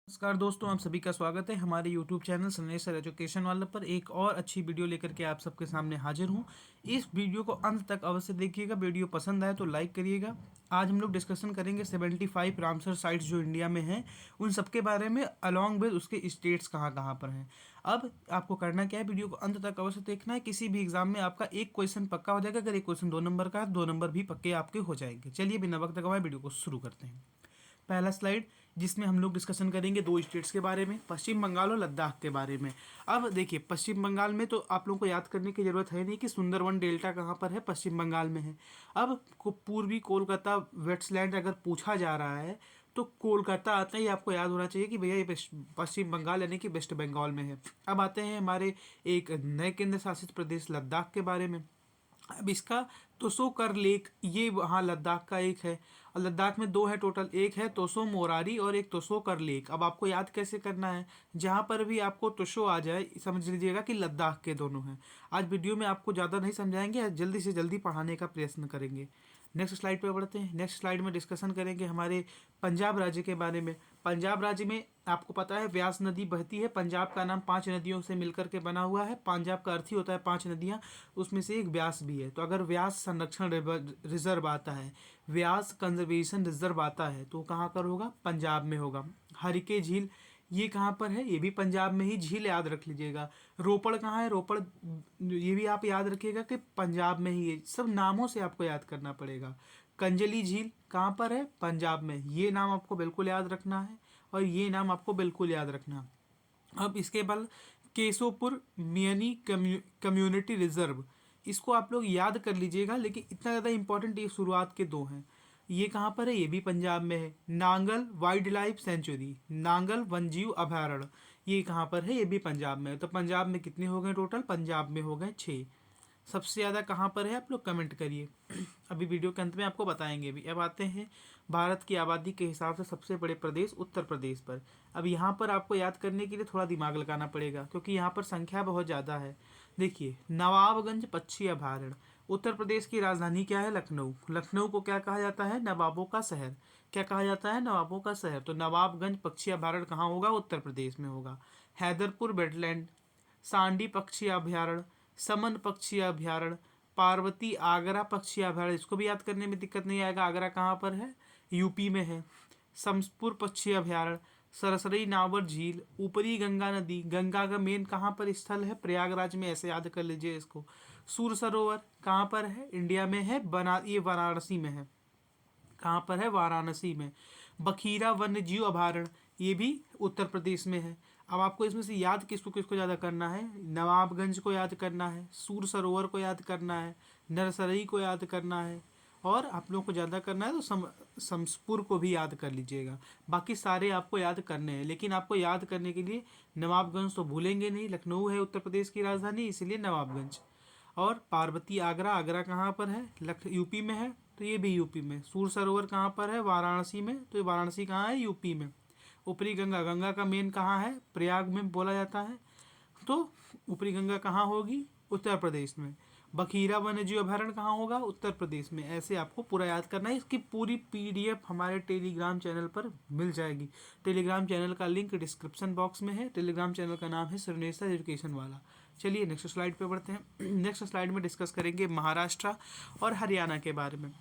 नमस्कार दोस्तों, आप सभी का स्वागत है हमारे YouTube channel Sanesh sir education वाले पर। एक और अच्छी वीडियो लेकर के आप सबके सामने हाजिर हूँ। इस वीडियो को अंत तक अवश्य देखिएगा। वीडियो पसंद आए तो लाइक करिएगा। आज हम लोग डिस्कशन करेंगे 75 रामसर साइट्स जो इंडिया में हैं, उन सब के बारे में, अलॉन्ग विद उसके स्टेट्स कहाँ कहाँ पर हैं। अब आपको करना क्या है, वीडियो को अंत तक अवश्य देखना है। किसी भी एग्जाम में आपका एक क्वेश्चन पक्का हो जाएगा। अगर एक क्वेश्चन 2 नंबर का है, 2 नंबर भी पक्के आपके हो जाएंगे। चलिए बिना वक्त गवाए वीडियो को शुरू करते हैं। पहला स्लाइड, जिसमें हम लोग डिस्कशन करेंगे दो स्टेट्स के बारे में, पश्चिम बंगाल और लद्दाख के बारे में। अब देखिए, पश्चिम बंगाल में तो आप लोगों को याद करने की ज़रूरत है नहीं कि सुंदरवन डेल्टा कहाँ पर है, पश्चिम बंगाल में है। अब पूर्वी कोलकाता वेस्टलैंड अगर पूछा जा रहा है तो कोलकाता आता ही आपको याद होना चाहिए कि भैया ये पश्चिम बंगाल यानी कि वेस्ट बंगाल में है। अब आते हैं हमारे एक नए केंद्र शासित प्रदेश लद्दाख के बारे में। अब इसका तोसो कर लेक, ये वहाँ लद्दाख का एक है। और लद्दाख में दो है टोटल, एक है तोसो मोरारी और एक तोसो कर लेक। अब आपको याद कैसे करना है, जहाँ पर भी आपको तोसो आ जाए समझ लीजिएगा कि लद्दाख के दोनों हैं। आज वीडियो में आपको ज़्यादा नहीं समझाएंगे, आज जल्दी से जल्दी पढ़ाने का प्रयत्न करेंगे। नेक्स्ट स्लाइड पे बढ़ते हैं। नेक्स्ट स्लाइड में डिस्कशन करेंगे हमारे पंजाब राज्य के बारे में। पंजाब राज्य में आपको पता है व्यास नदी बहती है। पंजाब का नाम 5 नदियों से मिलकर के बना हुआ है। पंजाब का अर्थ ही होता है 5 नदियाँ, उसमें से एक व्यास भी है। तो अगर व्यास संरक्षण रिजर्व आता है, व्यास कंजर्वेशन रिजर्व आता है, तो कहाँ पर होगा, पंजाब में होगा। हरिके झील, ये कहाँ पर है, ये भी पंजाब में ही झील, याद रख लीजिएगा। रोपड़ कहाँ है, रोपड़ ये भी आप याद रखिएगा कि पंजाब में ही है। सब नामों से आपको याद करना पड़ेगा। कंजली झील कहाँ पर है, पंजाब में। ये नाम आपको बिल्कुल याद रखना है और ये नाम आपको बिल्कुल याद रखना है। अब इसके बाद केशोपुर मियानी कम्युनिटी रिजर्व, इसको आप लोग याद कर लीजिएगा, लेकिन इतना ज़्यादा इंपॉर्टेंट ये शुरुआत के दो हैं। ये कहाँ पर है, ये भी पंजाब में है। Nangal wild life sanctuary, Nangal वन्यजीव अभयारण्य, ये कहाँ पर है, ये भी पंजाब में है। तो पंजाब में कितने हो गए टोटल, पंजाब में हो गए 6। सबसे ज़्यादा कहाँ पर है, आप लोग कमेंट करिए। अभी वीडियो के अंत में आपको बताएंगे भी। अब आते हैं भारत की आबादी के हिसाब से सबसे बड़े प्रदेश उत्तर प्रदेश पर। अब यहाँ पर आपको याद करने के लिए थोड़ा दिमाग लगाना पड़ेगा, क्योंकि यहाँ पर संख्या बहुत ज़्यादा है। देखिए, नवाबगंज पक्षी अभयारण्य। उत्तर प्रदेश की राजधानी क्या है, लखनऊ। लखनऊ को क्या कहा जाता है, नवाबों का शहर। क्या कहा जाता है, नवाबों का शहर। तो नवाबगंज पक्षी अभयारण्य कहाँ होगा, उत्तर प्रदेश में होगा। हैदरपुर वेटलैंड, सांडी पक्षी अभयारण्य, समन पक्षी अभयारण्य, पार्वती आगरा पक्षी अभयारण्य, इसको भी याद करने में दिक्कत नहीं आएगा। आगरा कहाँ पर है, यूपी में है। समसपुर पक्षी अभयारण्य, सरसरी नावर झील, ऊपरी गंगा नदी, गंगा का मेन कहाँ पर स्थल है, प्रयागराज में, ऐसे याद कर लीजिए इसको। सूर सरोवर कहाँ पर है, इंडिया में है, ये वाराणसी में है। कहाँ पर है, वाराणसी में। बखीरा वन्य जीव अभयारण्य, ये भी उत्तर प्रदेश में है। अब आपको इसमें से याद किसको किसको ज़्यादा करना है, नवाबगंज को याद करना है, सूर सरोवर को याद करना है, नरसरी को याद करना है, और आप लोगों को ज़्यादा करना है तो समसपुर को भी याद कर लीजिएगा। बाकी सारे आपको याद करने हैं, लेकिन आपको याद करने के लिए नवाबगंज तो भूलेंगे नहीं, लखनऊ है उत्तर प्रदेश की राजधानी, इसलिए नवाबगंज। और पार्वती आगरा, आगरा कहाँ पर है, यूपी में है, तो ये भी यूपी में। सूर सरोवर कहाँ पर है, वाराणसी में, तो ये वाराणसी कहाँ है, यूपी में। ऊपरी गंगा, गंगा का मेन कहाँ है, प्रयाग में बोला जाता है, तो ऊपरी गंगा कहाँ होगी, उत्तर प्रदेश में। बखीरा वन्यजीव अभयारण्य कहाँ होगा, उत्तर प्रदेश में। ऐसे आपको पूरा याद करना है। इसकी पूरी पीडीएफ हमारे टेलीग्राम चैनल पर मिल जाएगी। टेलीग्राम चैनल का लिंक डिस्क्रिप्शन बॉक्स में है। टेलीग्राम चैनल का नाम है श्रीनेशा एजुकेशन वाला। चलिए नेक्स्ट स्लाइड पे बढ़ते हैं। नेक्स्ट स्लाइड में डिस्कस करेंगे महाराष्ट्र और हरियाणा के बारे में।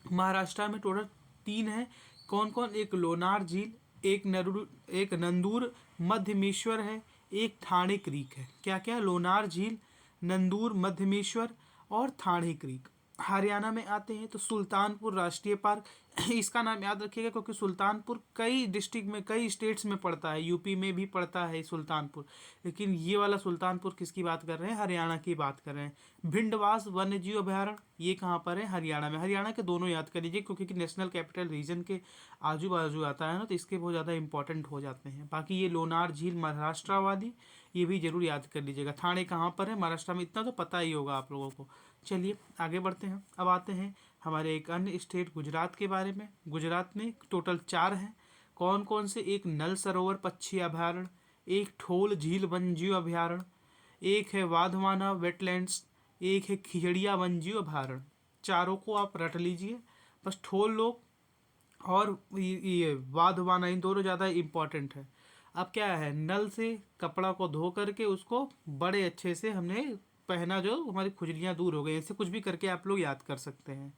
महाराष्ट्र में टोटल 3 है। कौन कौन, एक लोनार झील, एक नंदूर मध्यमेश्वर है, एक ठाणे क्रीक है। क्या क्या, लोनार झील, नंदूर मध्यमेश्वर और ठाणे क्रीक। हरियाणा में आते हैं तो सुल्तानपुर राष्ट्रीय पार्क, इसका नाम याद रखिएगा क्योंकि सुल्तानपुर कई डिस्ट्रिक्ट में, कई स्टेट्स में पड़ता है, यूपी में भी पड़ता है सुल्तानपुर, लेकिन ये वाला सुल्तानपुर किसकी बात कर रहे हैं, हरियाणा की बात कर रहे हैं। भिंडवास वन्यजीव अभयारण्य, ये कहाँ पर है, हरियाणा में। हरियाणा के दोनों याद कर लीजिए क्योंकि नेशनल कैपिटल रीजन के आजू बाजू आता है ना, तो इसके बहुत ज़्यादा इंपॉर्टेंट हो जाते हैं। बाकी ये लोनार झील महाराष्ट्र वाली, ये भी जरूर याद कर लीजिएगा। ठाणे कहाँ पर है, महाराष्ट्र में, इतना तो पता ही होगा आप लोगों को। चलिए आगे बढ़ते हैं। अब आते हैं हमारे एक अन्य स्टेट गुजरात के बारे में। गुजरात में टोटल 4 हैं। कौन कौन से, एक नल सरोवर पक्षी अभयारण्य, एक ठोल झील वन्यजीव अभयारण्य, एक है वाधवाना वेटलैंड्स, एक है खिजड़िया वन्यजीव अभयारण्य। चारों को आप रट लीजिए, बस ठोल लोग और ये वाधवाना, इन दोनों ज़्यादा इम्पॉर्टेंट है। अब क्या है, नल से कपड़ा को धो करके उसको बड़े अच्छे से हमने पहना, जो हमारी खुजलियाँ दूर हो गई। ऐसे कुछ भी करके आप लोग याद कर सकते हैं।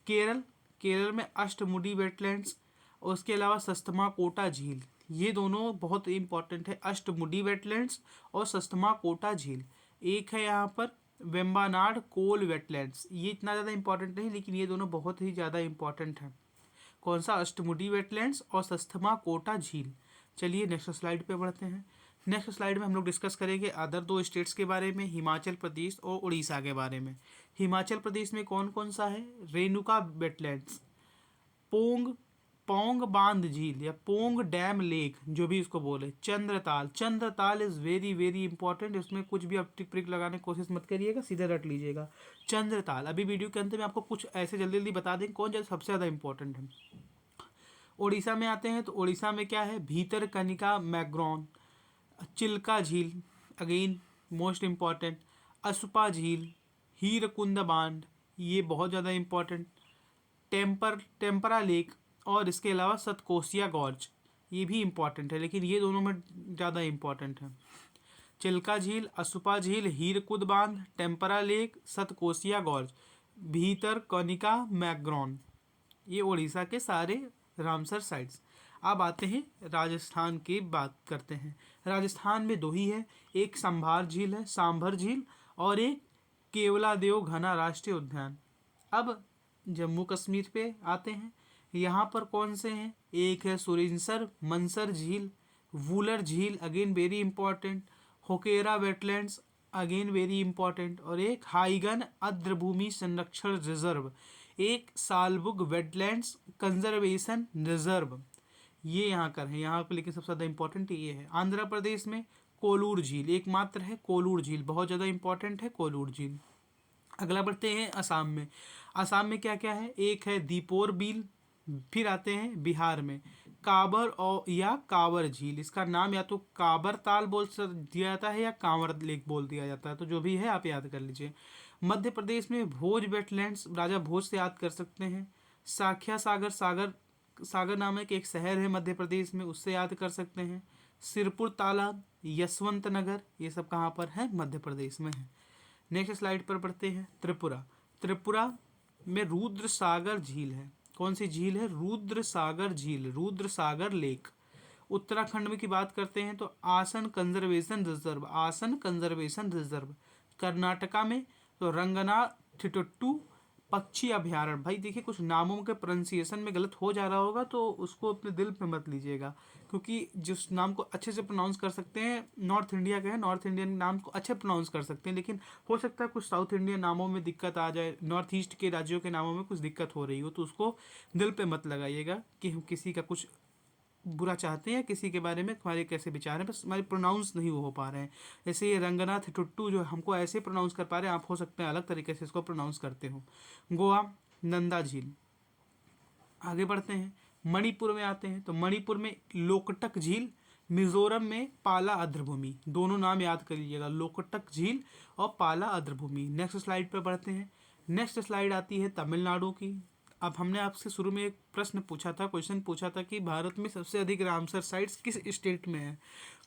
केरल, केरल में अष्टमुडी वेटलैंड्स और उसके अलावा सस्तमा कोटा झील, ये दोनों बहुत इंपॉर्टेंट है। अष्टमुडी वेटलैंड्स और सस्तमा कोटा झील। एक है यहाँ पर वेम्बानाड कोल वेटलैंड्स, ये इतना ज़्यादा इंपॉर्टेंट नहीं, लेकिन ये दोनों बहुत ही ज़्यादा इंपॉर्टेंट हैं। कौन सा, अष्टमुडी वेटलैंड्स और सस्थमा कोटा झील। चलिए नेक्स्ट स्लाइड पे बढ़ते हैं। नेक्स्ट स्लाइड में हम लोग डिस्कस करेंगे अदर दो स्टेट्स के बारे में, हिमाचल प्रदेश और उड़ीसा के बारे में। हिमाचल प्रदेश में कौन कौन सा है, रेणुका वेटलैंड्स, पोंग पोंग बांध झील या पोंग डैम लेक, जो भी इसको बोले, Chandratal, Chandratal is very very important, इसमें कुछ भी आप टिक प्रिक लगाने की कोशिश मत करिएगा, सीधे रट लीजिएगा चंद्रताल। अभी वीडियो के अंत में आपको कुछ ऐसे जल्दी जल्दी बता दें कौन ज़्यादा सबसे ज़्यादा इंपॉर्टेंट है। उड़ीसा में आते हैं तो उड़ीसा में क्या है, भीतरकनिका मैग्रॉन, चिल्का झील, अगेन मोस्ट इम्पॉर्टेंट, असुपा झील, हीरकुंद बांध, ये बहुत ज़्यादा इम्पॉर्टेंट, टेम्परा लेक, और इसके अलावा सतकोसिया गॉर्ज, ये भी इम्पॉर्टेंट है, लेकिन ये दोनों में ज़्यादा इम्पॉर्टेंट है। चिल्का झील, असुपा झील, हीरकुंद बांध, टेम्परा लेक, सतकोसिया गॉर्ज, भीतर कनिका मैग्रॉन, ये उड़ीसा के सारे रामसर साइट्स। अब आते हैं राजस्थान की बात करते हैं। राजस्थान में दो ही है, एक सांभर झील है, सांभर झील, और एक केवलादेव घना राष्ट्रीय उद्यान। अब जम्मू कश्मीर पे आते हैं, यहाँ पर कौन से हैं, एक है सुरिनसर मनसर झील, वूलर झील, again very important, Hokera wetlands, again very important, और एक हाईगन आर्द्रभूमि संरक्षण रिजर्व, एक सालबुग वेटलैंड्स कंजर्वेशन रिजर्व, ये यहाँ कर है यहाँ पर। लेकिन सबसे ज़्यादा इंपॉर्टेंट ये है। आंध्र प्रदेश में कोलूर झील एकमात्र है, कोलूर झील बहुत ज़्यादा इंपॉर्टेंट है, कोलूर झील। अगला बढ़ते हैं असम में। असम में क्या क्या है, एक है दीपोर बील, फिर आते हैं बिहार में काबर और या कांवर झील, इसका नाम या तो काबर ताल दिया जाता है या कांवर लेक बोल दिया जाता है, तो जो भी है आप याद कर लीजिए। मध्य प्रदेश में भोज वेटलैंड्स, राजा भोज से याद कर सकते हैं। साख्या सागर, सागर नामक एक शहर है मध्य प्रदेश में, उससे याद कर सकते हैं। सिरपुर तालाब, यशवंत नगर, ये सब कहाँ पर है, मध्य प्रदेश में है। नेक्स्ट स्लाइड पर पढ़ते हैं त्रिपुरा। त्रिपुरा में रुद्र सागर झील है, कौन सी झील है, रुद्र सागर झील, रुद्र सागर लेक। उत्तराखंड में की बात करते हैं तो आसन कंजर्वेशन रिजर्व, आसन कंजर्वेशन रिजर्व। कर्नाटका में तो रंगनाथिट्टू पक्षी अभ्यारण्य। भाई देखिए, कुछ नामों के प्रोनाउंसिएशन में गलत हो जा रहा होगा तो उसको अपने दिल पे मत लीजिएगा, क्योंकि जिस नाम को अच्छे से प्रोनाउंस कर सकते हैं, नॉर्थ इंडिया के हैं, नॉर्थ इंडियन नाम को अच्छे प्रोनाउंस कर सकते हैं, लेकिन हो सकता है कुछ साउथ इंडियन नामों में दिक्कत आ जाए, नॉर्थ ईस्ट के राज्यों के नामों में कुछ दिक्कत हो रही हो, तो उसको दिल पे मत लगाइएगा कि हम किसी का कुछ बुरा चाहते हैं या किसी के बारे में हमारे कैसे विचार हैं, बस हमारे प्रोनाउंस नहीं हो पा रहे हैं। जैसे ये रंगनाथ टुट्टू जो हमको ऐसे प्रोनाउंस कर पा रहे हैं, आप हो सकते हैं अलग तरीके से इसको प्रोनाउंस करते हो। गोवा नंदा झील। आगे बढ़ते हैं, मणिपुर में आते हैं तो मणिपुर में लोकटक झील, मिजोरम में पाला आर्द्रभूमि, दोनों नाम याद कर लीजिएगा, लोकटक झील और पाला आर्द्रभूमि। नेक्स्ट स्लाइड पर बढ़ते हैं। नेक्स्ट स्लाइड आती है तमिलनाडु की। अब हमने आपसे शुरू में एक प्रश्न पूछा था, क्वेश्चन पूछा था कि भारत में सबसे अधिक रामसर साइट्स किस स्टेट में है,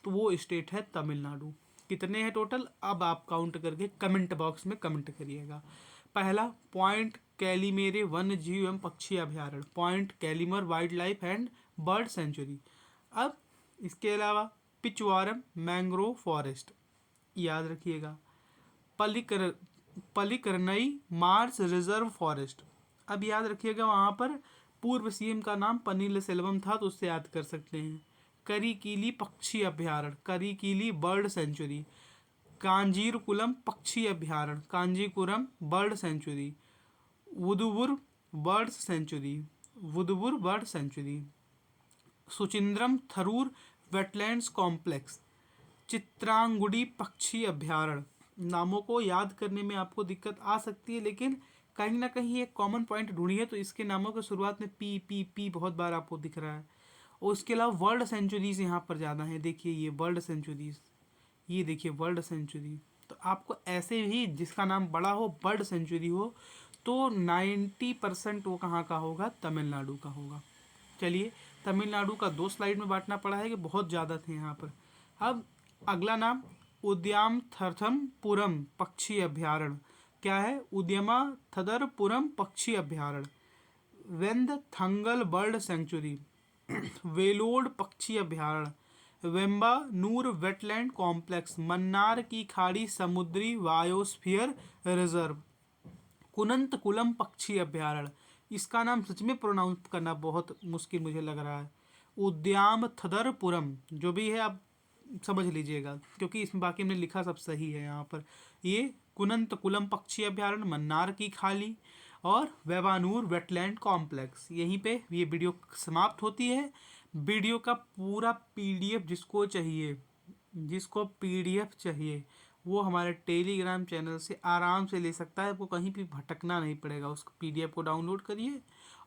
तो वो स्टेट है तमिलनाडु। कितने हैं टोटल, अब आप काउंट करके कमेंट बॉक्स में कमेंट करिएगा। पहला पॉइंट कैलीमेरे वन्य जीव एवं पक्षी अभ्यारण्य, point Calimere wildlife and bird sanctuary. अब इसके अलावा पिचवारम मैंग्रोव फॉरेस्ट, याद रखिएगा। पलिकर पलिकरनई मार्स रिजर्व फॉरेस्ट, अब याद रखिएगा वहाँ पर पूर्व सीएम का नाम पनीर सेल्वम था, तो उससे याद कर सकते हैं। करिकीली पक्षी अभ्यारण्य, करिकीली बर्ड सेंचुरी। कांजीरकुलम पक्षी अभ्यारण्य, Kanjikuram bird sanctuary. Vaduvur bird sanctuary, Vaduvur bird sanctuary. Suchindram Theroor wetlands complex. Chitrangudi पक्षी अभ्यारण्य। नामों को याद करने में आपको दिक्कत आ सकती है, लेकिन कहीं ना कहीं एक कॉमन पॉइंट ढूंढिए तो इसके नामों के शुरुआत में पी पी पी बहुत बार आपको दिख रहा है। और उसके अलावा वर्ल्ड सेंचुरीज यहाँ पर ज़्यादा है, देखिए ये वर्ल्ड सेंचुरीज, ये देखिए वर्ल्ड सेंचुरी। तो आपको ऐसे ही जिसका नाम बड़ा हो, बर्ड सेंचुरी हो, तो 90% वो कहाँ का होगा, तमिलनाडु का होगा। चलिए, तमिलनाडु का 2 स्लाइड में बांटना पड़ा है कि बहुत ज़्यादा थे यहाँ पर। अब अगला नाम उद्यामथरथमपुरम पक्षी अभ्यारण्य। क्या है? उद्यमथदरपुरम पक्षी अभ्यारण्य। वेंदथंगल बर्ड सेंचुरी, वेलोड पक्षी अभ्यारण्य, वेम्बानूर वेटलैंड कॉम्प्लेक्स, मन्नार की खाड़ी समुद्री बायोस्फीयर रिजर्व, कुनंतकुलम पक्षी अभ्यारण्य। इसका नाम सच में प्रोनाउंस करना बहुत मुश्किल मुझे लग रहा है। उद्यामथदरपुरम, जो भी है आप समझ लीजिएगा, क्योंकि इसमें बाकी हमने लिखा सब सही है यहाँ पर। ये कुनंतकुलम पक्षी अभ्यारण्य, मन्नार की खाड़ी और वेबानूर वेटलैंड कॉम्प्लेक्स। यहीं पे ये वीडियो समाप्त होती है। वीडियो का पूरा पीडीएफ जिसको पीडीएफ चाहिए वो हमारे टेलीग्राम चैनल से आराम से ले सकता है। आपको कहीं भी भटकना नहीं पड़ेगा। उस पीडीएफ को डाउनलोड करिए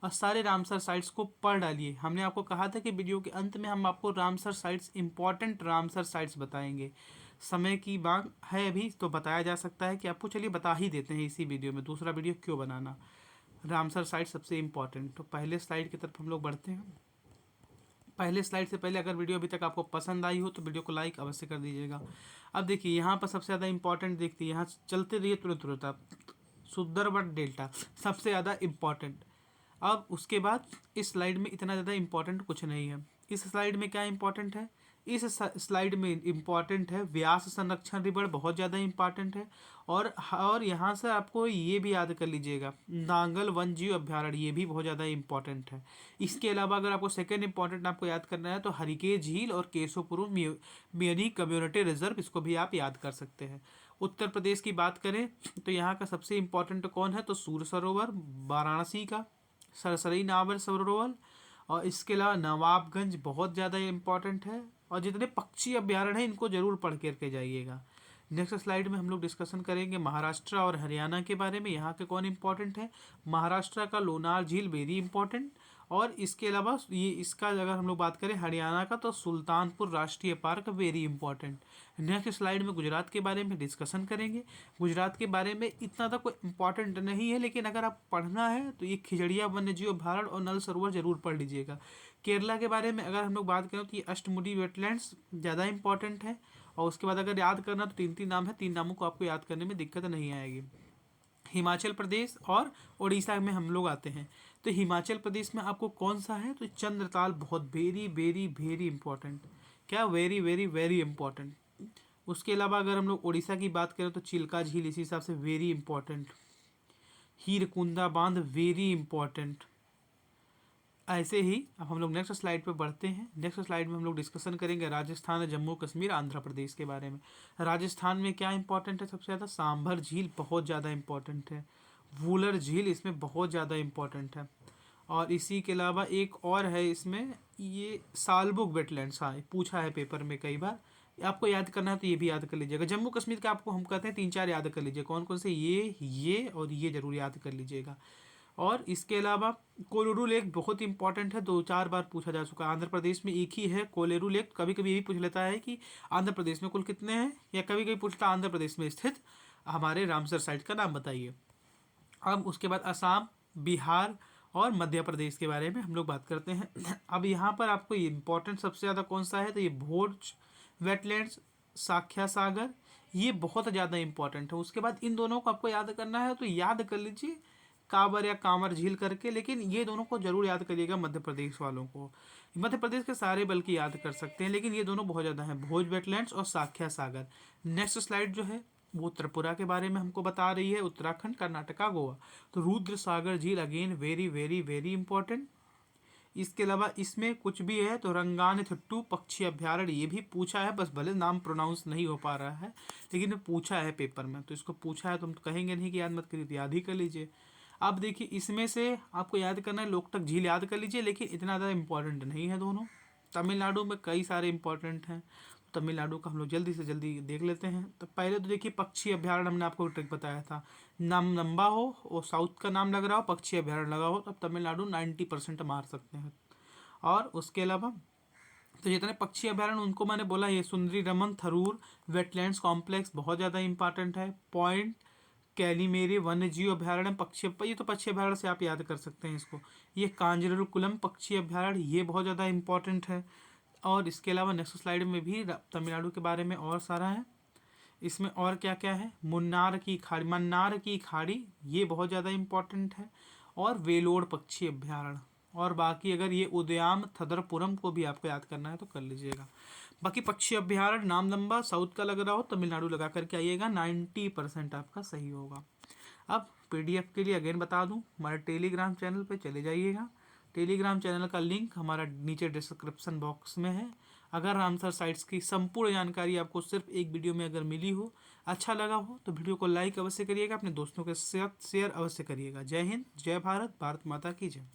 और सारे रामसर साइट्स को पढ़ डालिए। हमने आपको कहा था कि वीडियो के अंत में हम आपको Ramsar sites, important Ramsar sites बताएंगे। समय की मांग है अभी तो बताया जा सकता है कि आपको, चलिए बता ही देते हैं इसी वीडियो में, दूसरा वीडियो क्यों बनाना। रामसर साइट सबसे इम्पॉर्टेंट। तो पहले स्लाइड की तरफ हम लोग बढ़ते हैं। पहले स्लाइड से पहले अगर वीडियो अभी तक आपको पसंद आई हो तो वीडियो को लाइक अवश्य कर दीजिएगा। अब देखिए यहाँ पर सबसे ज़्यादा इंपॉर्टेंट देखते हैं, यहाँ चलते रहिए तुरंत तुरंत आप। सुंदरबन डेल्टा सबसे ज़्यादा इम्पॉर्टेंट। अब उसके बाद इस स्लाइड में इतना ज़्यादा इम्पॉर्टेंट कुछ नहीं है। इस स्लाइड में क्या इम्पॉर्टेंट है? इस स्लाइड में इम्पॉर्टेंट है व्यास संरक्षण रिबड़, बहुत ज़्यादा इम्पॉर्टेंट है। और यहाँ से आपको ये भी याद कर लीजिएगा, नांगल वन जीव अभ्यारण्य, ये भी बहुत ज़्यादा इम्पॉर्टेंट है। इसके अलावा अगर आपको सेकेंड इम्पॉर्टेंट आपको याद करना है तो हरिकेश झील और केशवपुरम मियानी कम्युनिटी रिजर्व, इसको भी आप याद कर सकते हैं। उत्तर प्रदेश की बात करें तो यहाँ का सबसे इम्पोर्टेंट कौन है? तो सूर सरोवर वाराणसी का, सरसरी नावर सरोवर, और इसके अलावा नवाबगंज बहुत ज़्यादा इम्पॉर्टेंट है। और जितने पक्षी अभ्यारण्य हैं इनको जरूर पढ़ करके जाइएगा। नेक्स्ट स्लाइड में हम लोग डिस्कशन करेंगे महाराष्ट्र और हरियाणा के बारे में। यहाँ के कौन इंपॉर्टेंट है? महाराष्ट्र का लोनार झील वेरी इंपॉर्टेंट। और इसके अलावा ये इसका अगर हम लोग बात करें हरियाणा का तो सुल्तानपुर राष्ट्रीय park very important. Next slide में गुजरात के बारे में डिस्कशन करेंगे। गुजरात के बारे में इतना तो कोई इंपॉर्टेंट नहीं है, लेकिन अगर आप पढ़ना है तो ये खिजड़िया वन्यजीव अभ्यारण्य और नल सरोवर जरूर पढ़ लीजिएगा। केरला के बारे में अगर हम लोग बात करें तो ये अष्टमुडी वेटलैंड्स ज़्यादा इंपॉर्टेंट है। और उसके बाद अगर याद करना तो 3 नाम है, 3 नामों को आपको याद करने में दिक्कत नहीं आएगी। हिमाचल प्रदेश और उड़ीसा में हम लोग आते हैं। तो हिमाचल प्रदेश में आपको कौन सा है? तो चंद्रताल, बहुत वेरी वेरी वेरी इंपॉर्टेंट। क्या? Very very very important. उसके अलावा अगर हम लोग उड़ीसा की बात करें तो चिल्का झील इसी हिसाब से वेरी इंपॉर्टेंट। हीरकुंदा बांध वेरी इंपॉर्टेंट। ऐसे ही अब हम लोग नेक्स्ट स्लाइड पे बढ़ते हैं। नेक्स्ट स्लाइड में हम लोग डिस्कशन करेंगे राजस्थान, जम्मू कश्मीर, आंध्र प्रदेश के बारे में। राजस्थान में क्या इंपॉर्टेंट है? सबसे ज़्यादा सांभर झील बहुत ज़्यादा इंपॉर्टेंट है। वूलर झील इसमें बहुत ज़्यादा इंपॉर्टेंट है। और इसी के अलावा एक और है इसमें, ये सालबुग वेटलैंड्स। हाँ, पूछा है पेपर में कई बार, आपको याद करना है तो ये भी याद कर लीजिएगा। जम्मू कश्मीर का आपको हम कहते हैं 3-4 याद कर लीजिए, कौन कौन से, ये और ये जरूर याद कर लीजिएगा। और इसके अलावा कोलेरू लेक बहुत इंपॉर्टेंट है, 2-4 बार पूछा जा चुका है। आंध्र प्रदेश में एक ही है कोलेरू लेक। कभी कभी ये भी पूछ लेता है कि आंध्र प्रदेश में कुल कितने हैं, या कभी कभी पूछता है आंध्र प्रदेश में स्थित हमारे रामसर साइट का नाम बताइए। अब उसके बाद असम, बिहार और मध्य प्रदेश के बारे में हम लोग बात करते हैं। अब यहाँ पर आपको इम्पोर्टेंट सबसे ज़्यादा कौन सा है? तो ये भोज वेटलैंड्स, साख्या सागर, ये बहुत ज़्यादा इंपॉर्टेंट है। उसके बाद इन दोनों को आपको याद करना है तो याद कर लीजिए कांवर या कांवर झील करके, लेकिन ये दोनों को जरूर याद करिएगा मध्य प्रदेश वालों को। मध्य प्रदेश के सारे बल्कि याद कर सकते हैं, लेकिन ये दोनों बहुत ज़्यादा हैं, भोज वेटलैंड्स और साख्या सागर। नेक्स्ट स्लाइड जो है वो त्रिपुरा के बारे में हमको बता रही है, उत्तराखंड, कर्नाटका, गोवा। तो रुद्र सागर झील again very very very important. इसके अलावा इसमें कुछ भी है तो रंगानथिट्टू पक्षी अभ्यारण्य, ये भी पूछा है, बस भले नाम प्रोनाउंस नहीं हो पा रहा है, लेकिन पूछा है पेपर में, तो इसको पूछा है तो हम कहेंगे नहीं कि याद मत करिए, तो याद ही कर लीजिए। अब देखिए इसमें से आपको याद करना है, लोकटक झील याद कर लीजिए, लेकिन इतना ज़्यादा इंपॉर्टेंट नहीं है दोनों। तमिलनाडु में कई सारे इंपॉर्टेंट हैं, तमिलनाडु का हम लोग जल्दी से जल्दी देख लेते हैं। तो पहले तो देखिए पक्षी अभ्यारण्य हमने आपको ट्रिक बताया था, नाम लंबा हो और साउथ का नाम लग रहा हो, पक्षी अभ्यारण्य लगा हो, तब तमिलनाडु 90% मार सकते हैं। और उसके अलावा तो जितने पक्षी अभ्यारण्य उनको मैंने बोला, ये सुंदरी रमन थरूर वेटलैंड्स कॉम्प्लेक्स बहुत ज़्यादा इंपॉर्टेंट है। पॉइंट कैलीमेरे वन्य जीव अभ्यारण्य पक्षी, ये तो पक्षी अभ्यारण्य से आप याद कर सकते हैं इसको। ये कांजरकुलम पक्षी अभ्यारण्य, ये बहुत ज़्यादा इंपॉर्टेंट है। और इसके अलावा नेक्स्ट स्लाइड में भी तमिलनाडु के बारे में और सारा है। इसमें और क्या क्या है, मन्नार की खाड़ी, ये बहुत ज़्यादा इंपॉर्टेंट है। और वेलोर पक्षी अभ्यारण्य। और बाकी अगर ये उदयाम थदरपुरम को भी आपको याद करना है तो कर लीजिएगा। बाकी पक्षी अभ्यारण्य नाम लंबा, साउथ का लग रहा हो तमिलनाडु लगा करके आइएगा, 90% आपका सही होगा। अब पीडीएफ के लिए अगेन बता दूं, हमारे टेलीग्राम चैनल पे चले जाइएगा। टेलीग्राम चैनल का लिंक हमारा नीचे डिस्क्रिप्शन बॉक्स में है। अगर रामसर साइट्स की संपूर्ण जानकारी आपको सिर्फ एक वीडियो में अगर मिली हो, अच्छा लगा हो, तो वीडियो को लाइक अवश्य करिएगा, अपने दोस्तों के साथ शेयर अवश्य करिएगा। जय हिंद, जय भारत, भारत माता की जय।